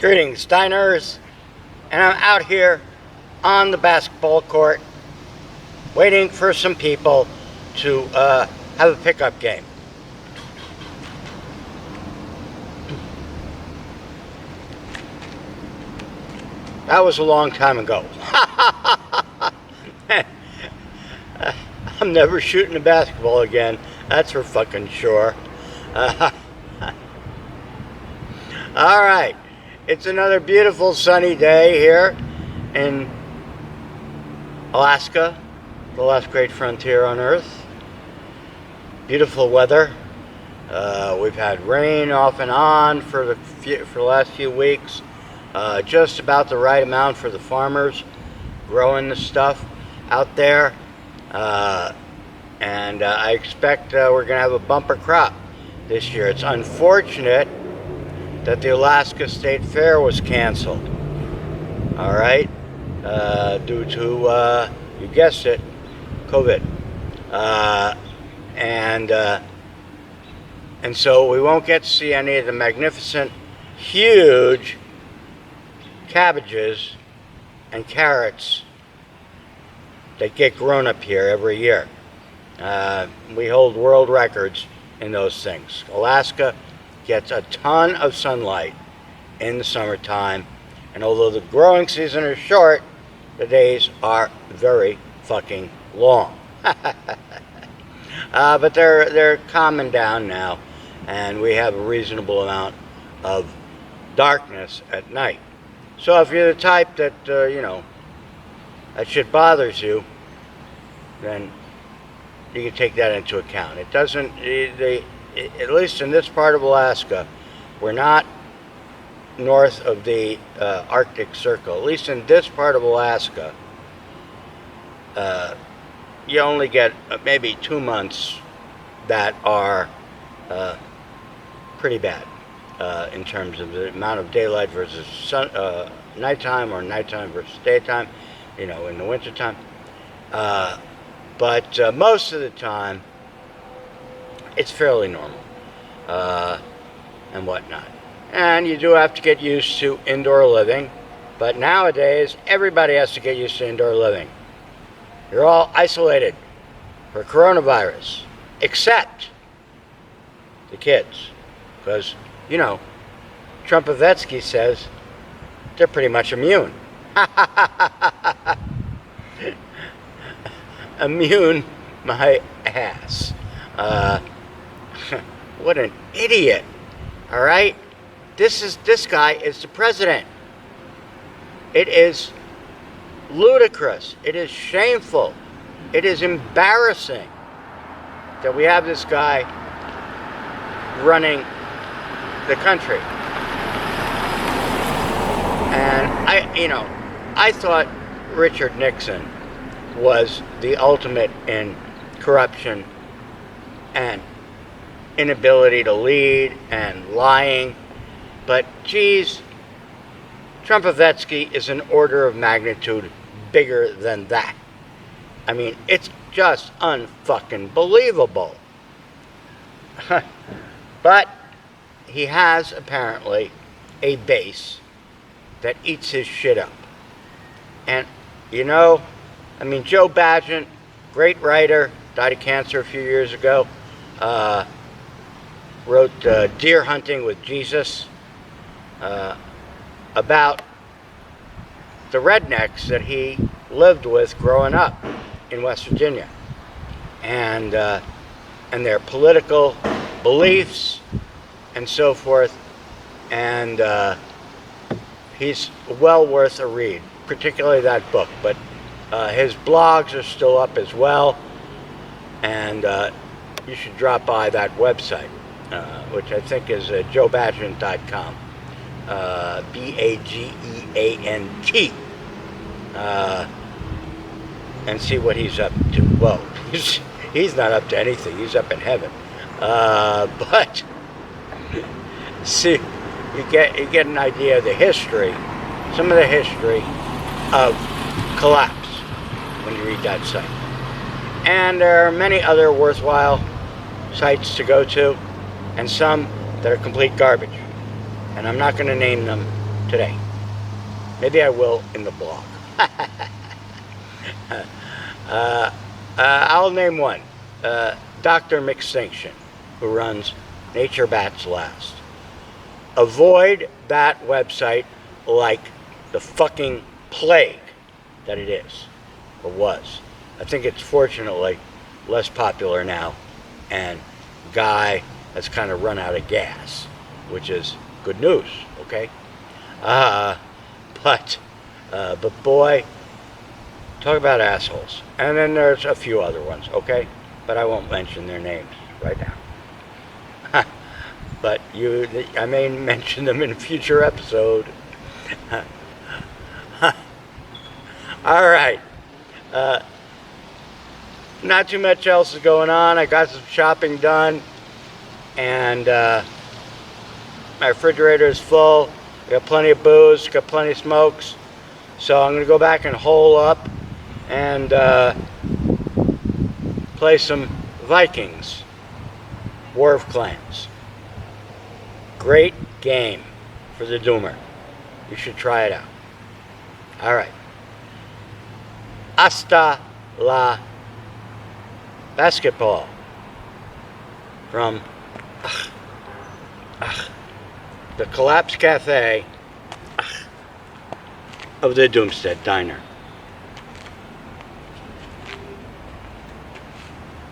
Greetings, Steiners, and I'm out here on the basketball court waiting for some people to have a pickup game. That was a long time ago. I'm never shooting a basketball again, that's for fucking sure. Alright, it's another beautiful sunny day here in Alaska, the last great frontier on Earth. Beautiful weather. We've had rain off and on for the last few weeks. Just about the right amount for the farmers growing the stuff out there. And I expect we're going to have a bumper crop this year. It's unfortunate that the Alaska State Fair was canceled. All right, due to you guessed it, COVID, and so we won't get to see any of the magnificent, huge cabbages and carrots that get grown up here every year. We hold world records in those things. Alaska gets a ton of sunlight in the summertime, and although the growing season is short, the days are very fucking long. But they're calming down now, and we have a reasonable amount of darkness at night. So if you're the type that that shit bothers you, then you can take that into account. It doesn't. At least in this part of Alaska, we're not north of the Arctic Circle. At least in this part of Alaska, you only get maybe 2 months that are pretty bad in terms of the amount of daylight versus nighttime, or nighttime versus daytime, in the wintertime. But most of the time, it's fairly normal and whatnot. And you do have to get used to indoor living, but nowadays everybody has to get used to indoor living. You're all isolated for coronavirus, except the kids, because Trumpovetsky says they're pretty much immune. Immune my ass. What an idiot. All right? This guy is the president. It is ludicrous. It is shameful. It is embarrassing that we have this guy running the country. And I thought Richard Nixon was the ultimate in corruption and inability to lead and lying, but geez, Trumpovetsky is an order of magnitude bigger than that. I mean, it's just unfucking believable. But he has apparently a base that eats his shit up. And Joe Badgett, great writer, died of cancer a few years ago, wrote Deer Hunting with Jesus, about the rednecks that he lived with growing up in West Virginia, and their political beliefs and so forth. And he's well worth a read, particularly that book. But his blogs are still up as well, and you should drop by that website, which I think is joebadgent.com, Bageant, and see what he's up to. Well, he's not up to anything. He's up in heaven. But see, you get an idea of the history, some of the history of collapse when you read that site. And there are many other worthwhile sites to go to, and some that are complete garbage. And I'm not going to name them today. Maybe I will in the blog. I'll name one. Dr. Mixtinction, who runs Nature Bats Last. Avoid that website like the fucking plague that it is, or was. I think it's fortunately less popular now, and Guy has kind of run out of gas, which is good news, okay? But boy, talk about assholes. And then there's a few other ones, okay? But I won't mention their names right now. But I may mention them in a future episode. All right. Not too much else is going on. I got some shopping done, and my refrigerator is full. I got plenty of booze, got plenty of smokes. So I'm going to go back and hole up and play some Vikings, War of Clans. Great game for the Doomer. You should try it out. All right. Hasta la basketball from the Collapse Cafe of the Doomstead Diner.